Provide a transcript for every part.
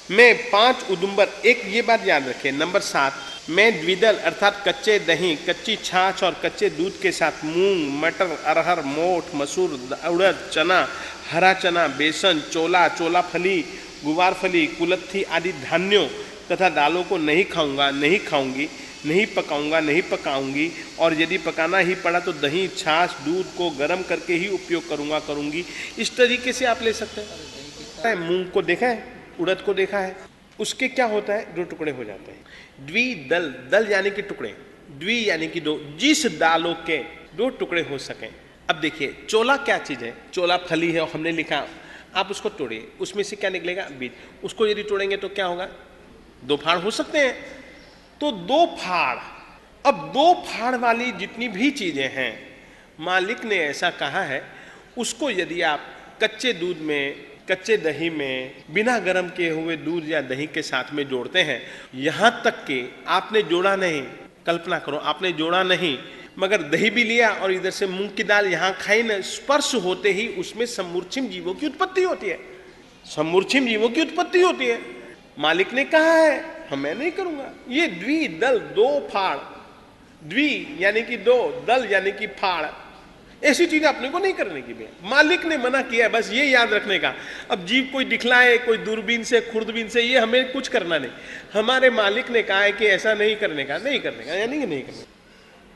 मैं 5 उदुम्बर, एक ये बात याद रखें। नंबर 7, मैं द्विदल अर्थात कच्चे दही, कच्ची छाछ और कच्चे दूध के साथ मूंग, मटर, अरहर, मोठ, मसूर, उड़द, चना, हरा चना, बेसन, चोला, चोला फली, गुवार फली, कुलत्थी आदि धान्यों तथा दालों को नहीं खाऊंगा, नहीं खाऊंगी, नहीं पकाऊंगा, नहीं पकाऊंगी, और यदि पकाना ही पड़ा तो दही, छाछ, दूध को गर्म करके ही उपयोग करूंगा, करूंगी। इस तरीके से आप ले सकते हैं। मूंग को देखा है, उड़द को देखा है, उसके क्या होता है, 2 टुकड़े हो जाते हैं। द्विदल, दल यानी कि टुकड़े, द्वि यानी कि 2, जिस दालों के 2 टुकड़े हो सकें। अब देखिए चोला क्या चीज है, चोला फली है और हमने लिखा, आप उसको तोड़िए, उसमें से क्या निकलेगा, बीज। उसको यदि तोड़ेंगे तो क्या होगा, 2 फाड़ हो सकते हैं, तो 2 फाड़। अब 2 फाड़ वाली जितनी भी चीजें हैं, मालिक ने ऐसा कहा है, उसको यदि आप कच्चे दूध में, कच्चे दही में, बिना गर्म किए हुए दूध या दही के साथ में जोड़ते हैं, यहां तक कि आपने जोड़ा नहीं, कल्पना करो आपने जोड़ा नहीं, मगर दही भी लिया और इधर से मूंग की दाल यहां खाई न, स्पर्श होते ही उसमें समूर्छिम जीवों की उत्पत्ति होती है, समूर्छिम जीवों की उत्पत्ति होती है। मालिक ने कहा है, हम मैं नहीं करूंगा। ये द्विदल, 2 फाड़, द्वि यानी कि 2, दल यानी कि फाड़, ऐसी चीज अपने को नहीं करने की भी। मालिक ने मना किया, बस ये याद रखने का। अब जीव कोई दिखलाए, कोई दूरबीन से, खुर्दबीन से, ये हमें कुछ करना नहीं। हमारे मालिक ने कहा है कि ऐसा नहीं करने का, नहीं करने का, यानी कि नहीं करने का।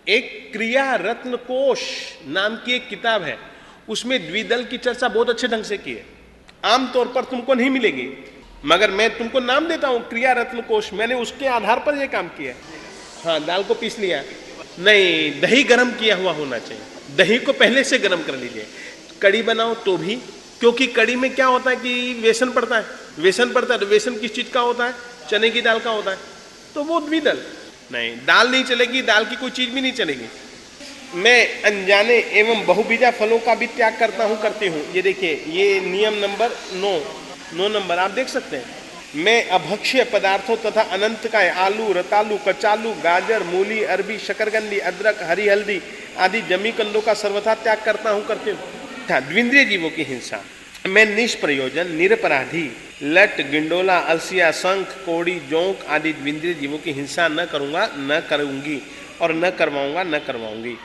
एक क्रिया रत्न कोश नाम की एक किताब है, उसमें द्विदल की चर्चा बहुत अच्छे ढंग से की है। आमतौर पर तुमको नहीं मिलेगी, मगर मैं तुमको नाम देता हूं, क्रिया रत्न कोश, मैंने उसके आधार पर यह काम किया। हाँ, दाल को पीस लिया, नहीं, दही गर्म किया हुआ होना चाहिए, दही को पहले से गर्म कर लीजिए। कड़ी बनाओ तो भी, क्योंकि कड़ी में क्या होता है कि बेसन पड़ता है, बेसन पड़ता है, तो बेसन किस चीज का होता है, चने की दाल का होता है, तो वो द्विदल। नहीं, दाल नहीं चलेगी, दाल की कोई चीज भी नहीं चलेगी। मैं अनजाने एवं बहुबीजा फलों का भी त्याग करता हूं, करती हूं। ये देखिए, ये नियम नंबर 9 नंबर आप देख सकते हैं। मैं अभक्ष्य पदार्थों तथा अनंतकाय, आलू, रतालू, कचालू, गाजर, मूली, अरबी, शकरकंदी, अदरक, हरी हल्दी आदि जमी कंदों का सर्वथा त्याग करता हूं, करती हूं। द्विंद्रिय जीवों की हिंसा, मैं निष्प्रयोजन, निरपराधी, लट, गिंडोला, अलसिया, शंख, कोड़ी, जोंक आदि द्विंद्रिय जीवों की हिंसा न करूंगा, न करूंगी, और न करवाऊंगा, न करवाऊंगी।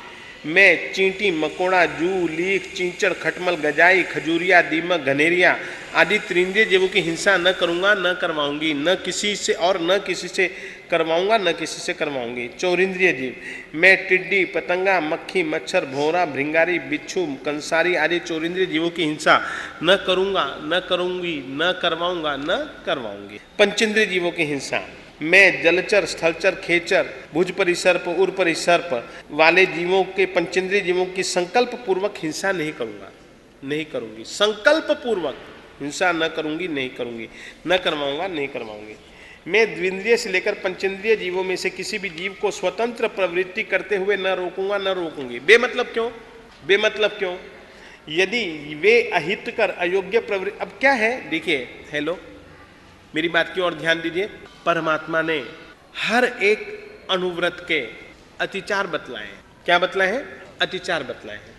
मैं चींटी, मकोड़ा, जू, लीख, चींचड़, खटमल, गजाई, खजूरिया, दीमक, घनेरिया आदि त्रिंद्रिय जीवों की हिंसा न करूंगा, न करवाऊंगी, न किसी से, और न किसी से करवाऊंगा, न किसी से करवाऊंगी। चौरिंद्रिय जीव, मैं टिड्डी, पतंगा, मक्खी, मच्छर, भौरा, भृंगारी, बिच्छू, कंसारी आदि चौरिंद्रिय जीवों की हिंसा न करूंगा, न करूंगी, न करवाऊंगा, न करवाऊंगी। पंचेंद्रिय जीवों की हिंसा, मैं जलचर, स्थलचर, खेचर, भुज परिसर्प, उर परिसर्प वाले जीवों के, पंचेंद्रिय जीवों की संकल्प पूर्वक हिंसा नहीं करूंगा, नहीं करूंगी, संकल्प पूर्वक हिंसा न करूंगी, नहीं करूंगी, न करवाऊंगा, नहीं करवाऊंगी। मैं द्विंद्रिय से लेकर पंचेंद्रिय जीवों में से किसी भी जीव को स्वतंत्र प्रवृत्ति करते हुए न रोकूंगा, न रोकूंगी। बेमतलब क्यों, बेमतलब क्यों, यदि वे अहितकर, अयोग्य प्रवृत्ति। अब क्या है, देखिए, हेलो, मेरी बात की ओर ध्यान दीजिए। परमात्मा ने हर एक अनुव्रत के अतिचार बतलाए हैं। क्या बतलाए हैं, अतिचार बतलाए हैं।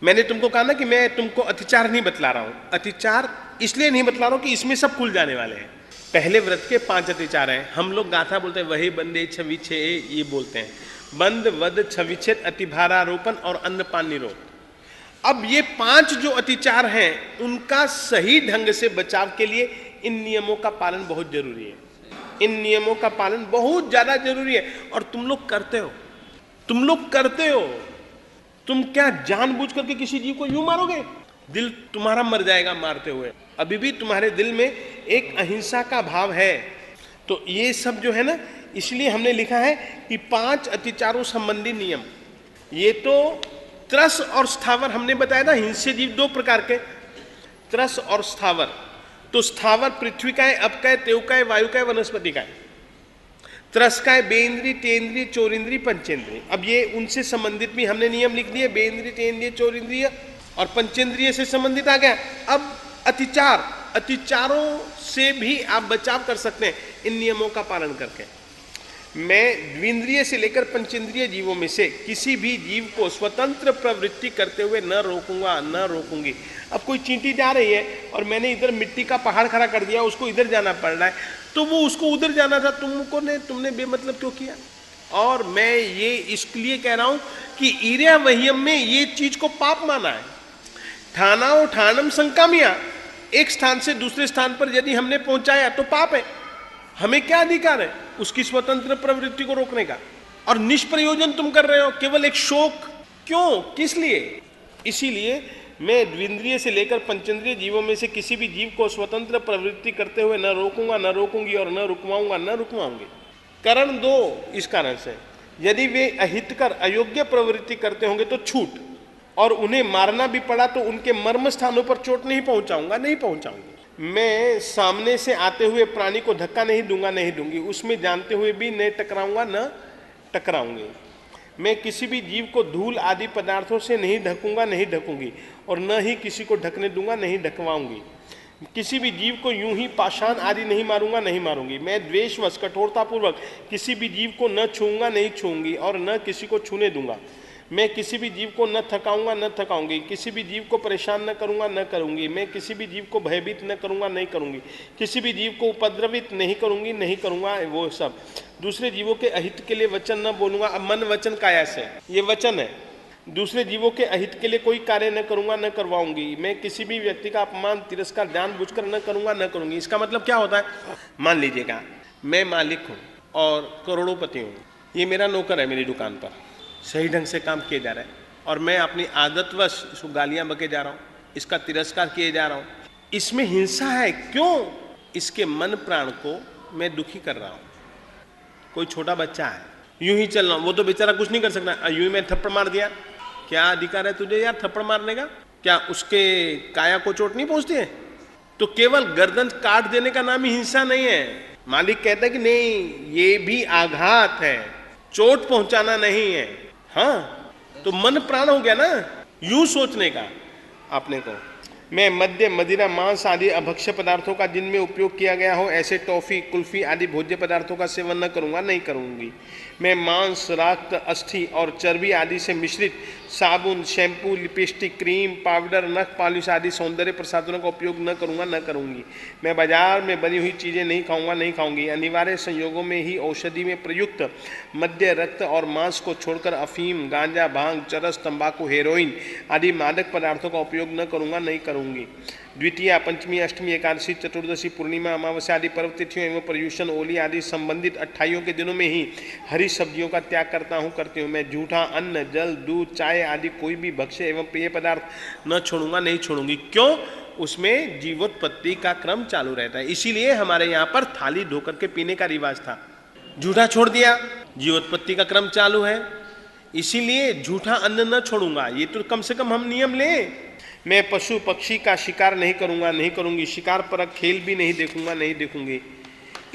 मैंने तुमको कहा ना कि मैं तुमको अतिचार नहीं बतला रहा हूं, अतिचार इसलिए नहीं बतला रहा हूं कि इसमें सब खुल जाने वाले हैं। पहले व्रत के 5 अतिचार हैं। हम लोग गाथा बोलते हैं, वही बंदे छविछे, ये बोलते हैं, बंद, वध, छविच्छेद, अतिभारारोपण और अन्नपान निरोध। अब ये 5 जो अतिचार हैं, उनका सही ढंग से बचाव के लिए इन नियमों का पालन बहुत जरूरी है। इन नियमों का पालन बहुत ज्यादा जरूरी है, और तुम लोग करते हो, तुम लोग करते हो। तुम क्या जानबूझ करके किसी जीव को यूं मारोगे, दिल तुम्हारा मर जाएगा मारते हुए। अभी भी तुम्हारे दिल में एक अहिंसा का भाव है। तो ये सब जो है ना, इसलिए हमने लिखा है कि 5 अतिचारों संबंधी नियम। ये तो त्रस और स्थावर हमने बताया था, हिंस्य जीव 2 प्रकार के, त्रस और स्थावर। तो स्थावर पृथ्वी का है, अब का है, तेव का है, वायु का है, वनस्पति का है। त्रस का है बेंद्री, तेंद्री, चौरिंद्री, पंचेंद्री। अब ये उनसे संबंधित भी हमने नियम लिख दिए, बेंद्री, तेंद्रीय, चौरिंद्रीय और पंचेंद्रीय से संबंधित आ गया। अब अतिचार, अतिचारों से भी आप बचाव कर सकते हैं इन नियमों का पालन करके। मैं द्विंद्रिय से लेकर पंचेंद्रिय जीवों में से किसी भी जीव को स्वतंत्र प्रवृत्ति करते हुए न रोकूंगा न रोकूंगी। अब कोई चींटी जा रही है और मैंने इधर मिट्टी का पहाड़ खड़ा कर दिया, उसको इधर जाना पड़ रहा है, तो वो उसको उधर जाना था, तुमने बेमतलब क्यों किया? और मैं ये इसलिए कह रहा हूं कि ईर्या वह्यम में ये चीज को पाप माना है। ठाना ठानम संकामिया, एक स्थान से दूसरे स्थान पर यदि हमने पहुंचाया तो पाप है। हमें क्या अधिकार है उसकी स्वतंत्र प्रवृत्ति को रोकने का? और निष्प्रयोजन तुम कर रहे हो, केवल एक शोक। क्यों, किस लिए? इसीलिए मैं द्विंद्रिय से लेकर पंचेंद्रिय जीवों में से किसी भी जीव को स्वतंत्र प्रवृत्ति करते हुए न रोकूंगा न रोकूंगी और न रुकवाऊंगा न रुकवाऊंगी। कारण दो, इस कारण से यदि वे अहितकर अयोग्य प्रवृत्ति करते होंगे तो छूट, और उन्हें मारना भी पड़ा तो उनके मर्म स्थानों पर चोट नहीं पहुंचाऊंगा, नहीं पहुंचाऊंगी। मैं सामने से आते हुए प्राणी को धक्का नहीं दूंगा, नहीं दूंगी, उसमें जानते हुए भी न टकराऊंगा न टकराऊंगी। मैं किसी भी जीव को धूल आदि पदार्थों से नहीं ढकूंगा, नहीं ढकूंगी, और न ही किसी को ढकने दूंगा, नहीं ढकवाऊंगी। किसी भी जीव को यूं ही पाषाण आदि नहीं मारूंगा, नहीं मारूंगी। मैं द्वेषवश कठोरतापूर्वक किसी भी जीव को न छूंगा, नहीं छूंगी, और न किसी को छूने दूंगा। मैं किसी भी जीव को न थकाऊंगा, न थकाऊंगी। किसी भी जीव को परेशान न करूंगा, न करूंगी। मैं किसी भी जीव को भयभीत न करूंगा, नहीं करूंगी। किसी भी जीव को उपद्रवित नहीं करूंगी, नहीं करूंगा। वो सब दूसरे जीवों के अहित के लिए वचन न बोलूंगा। अब मन वचन काया से ये वचन है। दूसरे जीवों के अहित के लिए कोई कार्य न करूंगा, न करवाऊंगी। मैं किसी भी व्यक्ति का अपमान तिरस्कार जानबूझकर न करूंगा, न करूंगी। इसका मतलब क्या होता है? मान लीजिएगा मैं मालिक हूं और करोड़ोंपति हूं, ये मेरा नौकर है, मेरी दुकान पर सही ढंग से काम किए जा रहा है, और मैं अपनी आदतवश इसको गालियां बके जा रहा हूं, इसका तिरस्कार किए जा रहा हूं। इसमें हिंसा है। क्यों? इसके मन प्राण को मैं दुखी कर रहा हूं। कोई छोटा बच्चा है, यूं ही चल रहा हूं, वो तो बेचारा कुछ नहीं कर सकता, यूं ही मैं थप्पड़ मार दिया, क्या अधिकार है तुझे यार थप्पड़ मारने का? क्या उसके काया को चोट नहीं पहुंचती है? तो केवल गर्दन काट देने का नाम ही हिंसा नहीं है। मालिक कहता है कि नहीं, ये भी आघात है, चोट पहुंचाना नहीं है। हाँ, तो मन प्राण हो गया ना यूं सोचने का आपने को। मैं मद्य मदिरा मांस आदि अभक्ष्य पदार्थों का जिनमें उपयोग किया गया हो ऐसे टॉफी कुल्फी आदि भोज्य पदार्थों का सेवन न करूंगा, नहीं करूंगी। मैं मांस रक्त अस्थि और चर्बी आदि से मिश्रित साबुन शैम्पू लिपस्टिक क्रीम पाउडर नख पॉलिश आदि सौंदर्य प्रसाधनों का उपयोग न करूंगा, न करूंगी। मैं बाजार में बनी हुई चीज़ें नहीं खाऊंगा, नहीं खाऊंगी। अनिवार्य संयोगों में ही औषधि में प्रयुक्त मद्य रक्त और मांस को छोड़कर अफीम गांजा भांग चरस तंबाकू हेरोइन आदि मादक पदार्थों का उपयोग न करूंगा, नहीं करूंगी। द्वितीया पंचमी अष्टमी एकादशी चतुर्दशी पूर्णिमा अमावस्या आदि पर्व तिथियों एवं पर्युषण ओली आदि संबंधित 28 के दिनों में ही हरी सब्जियों का त्याग करती हूँ। मैं झूठा अन्न जल दूध चाय आदि कोई भी भक्ष्य एवं पेय पदार्थ न छोड़ूंगा, नहीं छोड़ूंगी। क्यों? उसमें जीवोत्पत्ति का क्रम चालू रहता है। इसीलिए हमारे यहाँ पर थाली धोकर के पीने का रिवाज था। झूठा छोड़ दिया, जीवोत्पत्ति का क्रम चालू है, इसीलिए झूठा अन्न न छोड़ूंगा। ये तो कम से कम हम नियम लें। मैं पशु पक्षी का शिकार नहीं करूंगा, नहीं करूंगी। शिकार परक खेल भी नहीं देखूंगा, नहीं देखूंगी।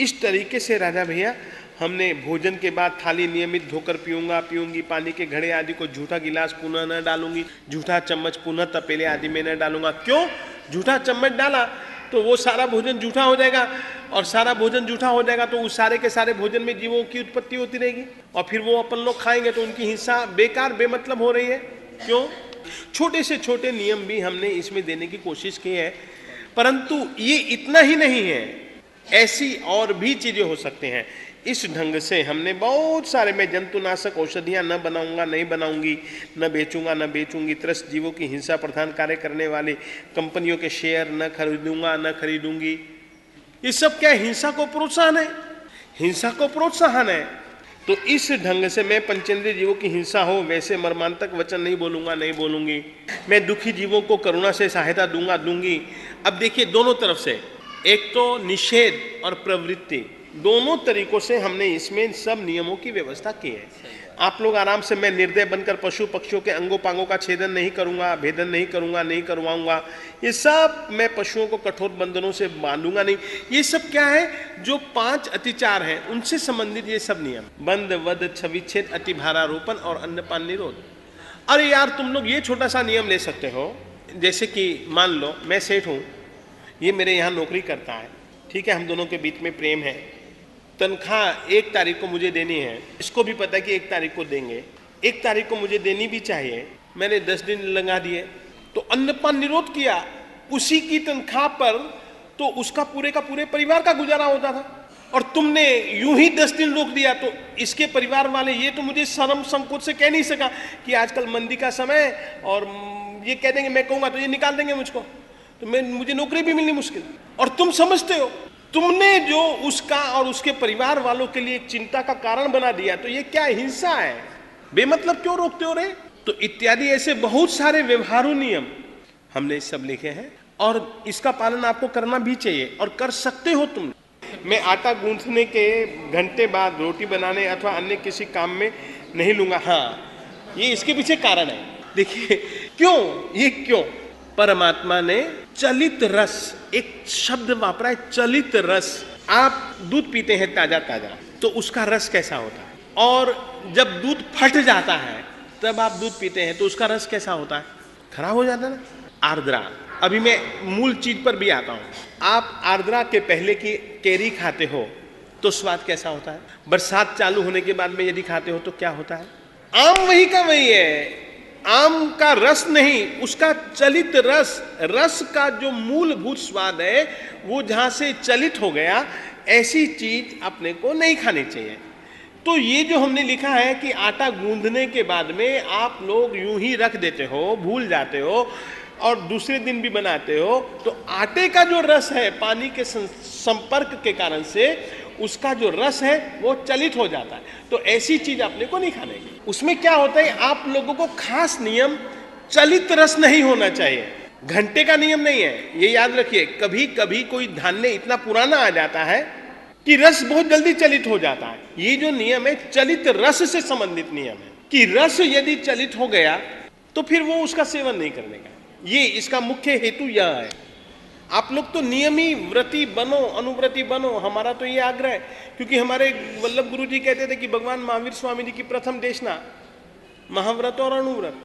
इस तरीके से राजा भैया हमने भोजन के बाद थाली नियमित धोकर पीऊंगी। पानी के घड़े आदि को झूठा गिलास पुनः न डालूंगी। झूठा चम्मच पुनः तपेले आदि में न डालूंगा। क्यों? झूठा चम्मच डाला तो वो सारा भोजन झूठा हो जाएगा, और सारा भोजन झूठा हो जाएगा तो उस सारे के सारे भोजन में जीवों की उत्पत्ति होती रहेगी, और फिर वो अपन लोग खाएंगे तो उनकी हिंसा बेकार बेमतलब हो रही है। क्यों? छोटे से छोटे नियम भी हमने इसमें देने की कोशिश की है, परंतु ये इतना ही नहीं है, ऐसी और भी चीजें हो सकती हैं। इस ढंग से हमने बहुत सारे, मैं जंतुनाशक औषधियां न बनाऊंगा, नहीं बनाऊंगी, न बेचूंगा, न बेचूंगी। त्रस्त जीवों की हिंसा प्रधान कार्य करने वाली कंपनियों के शेयर न खरीदूंगा, न खरीदूंगी। ये सब क्या हिंसा को प्रोत्साहन है? हिंसा को प्रोत्साहन है। तो इस ढंग से मैं पंचेंद्रिय जीवों की हिंसा हो वैसे मर्मांतक वचन नहीं बोलूंगा, नहीं बोलूंगी। मैं दुखी जीवों को करुणा से सहायता दूंगा, दूंगी। अब देखिए दोनों तरफ से, एक तो निषेध और प्रवृत्ति, दोनों तरीकों से हमने इसमें सब नियमों की व्यवस्था की है। आप लोग आराम से, मैं निर्दय बनकर पशु पक्षियों के अंगों पांगों का छेदन नहीं करूंगा, भेदन नहीं करूंगा, नहीं करवाऊंगा। ये सब मैं पशुओं को कठोर बंधनों से बांधूंगा नहीं। ये सब क्या है? जो 5 अतिचार हैं उनसे संबंधित ये सब नियम। बंध वध छविच्छेद अतिभारारोपण और अन्नपान निरोध। अरे यार तुम लोग ये छोटा सा नियम ले सकते हो, जैसे कि मान लो मैं सेठ हूँ, ये मेरे यहाँ नौकरी करता है, ठीक है, हम दोनों के बीच में प्रेम है, तनख्वाह 1 तारीख को मुझे देनी है, इसको भी पता है कि 1 तारीख को देंगे, 1 तारीख को मुझे देनी भी चाहिए, मैंने 10 दिन लगा दिए तो अन्नपान निरोध किया, उसी की तनख्वाह पर तो उसका पूरे का पूरे परिवार का गुजारा होता था, और तुमने यूं ही 10 दिन रोक दिया। तो इसके परिवार वाले ये तो मुझे शर्म संकोच से कह नहीं सका कि आजकल मंदी का समय, और ये कह देंगे मैं कहूंगा तो ये निकाल देंगे मुझको, तो मुझे नौकरी भी मिलनी मुश्किल। और तुम समझते हो, तुमने जो उसका और उसके परिवार वालों के लिए एक चिंता का कारण बना दिया, तो ये क्या हिंसा है? बेमतलब क्यों रोकते हो रे? तो इत्यादि ऐसे बहुत सारे व्यवहारू नियम हमने सब लिखे हैं, और इसका पालन आपको करना भी चाहिए और कर सकते हो तुम। मैं आटा गूंथने के घंटे बाद रोटी बनाने अथवा अन्य किसी काम में नहीं लूंगा। हाँ, ये इसके पीछे कारण है। देखिए क्यों, ये क्यों? परमात्मा ने चलित रस, एक शब्द वापरा है, चलित रस। आप दूध पीते हैं ताजा ताजा, तो उसका रस कैसा होता है? और जब दूध फट जाता है तब आप दूध पीते हैं, तो उसका रस कैसा होता है? खराब हो जाता है ना। आर्द्रा, अभी मैं मूल चीज पर भी आता हूं। आप आर्द्रा के पहले की केरी खाते हो तो स्वाद कैसा होता है? बरसात चालू होने के बाद में यदि खाते हो तो क्या होता है? आम वही का वही है, आम का रस नहीं, उसका चलित रस, रस का जो मूलभूत स्वाद है वो जहां से चलित हो गया, ऐसी चीज अपने को नहीं खानी चाहिए। तो ये जो हमने लिखा है कि आटा गूंदने के बाद में आप लोग यूं ही रख देते हो, भूल जाते हो और दूसरे दिन भी बनाते हो, तो आटे का जो रस है पानी के संपर्क के कारण से उसका जो रस है वो चलित हो जाता है। तो ऐसी चीज अपने को नहीं खाने की। उसमें क्या होता है, आप लोगों को खास नियम, चलित रस नहीं होना चाहिए, घंटे का नियम नहीं है, ये याद रखिए। कभी कभी कोई धान्य इतना पुराना आ जाता है कि रस बहुत जल्दी चलित हो जाता है। ये जो नियम है चलित रस से संबंधित नियम है कि रस यदि चलित हो गया तो फिर वो उसका सेवन नहीं करने का। ये इसका मुख्य हेतु यह है। आप लोग तो नियमी व्रती बनो, अनुव्रती बनो, हमारा तो ये आग्रह है। क्योंकि हमारे वल्लभ गुरु जी कहते थे कि भगवान महावीर स्वामी जी की प्रथम देशना महाव्रत और अनुव्रत।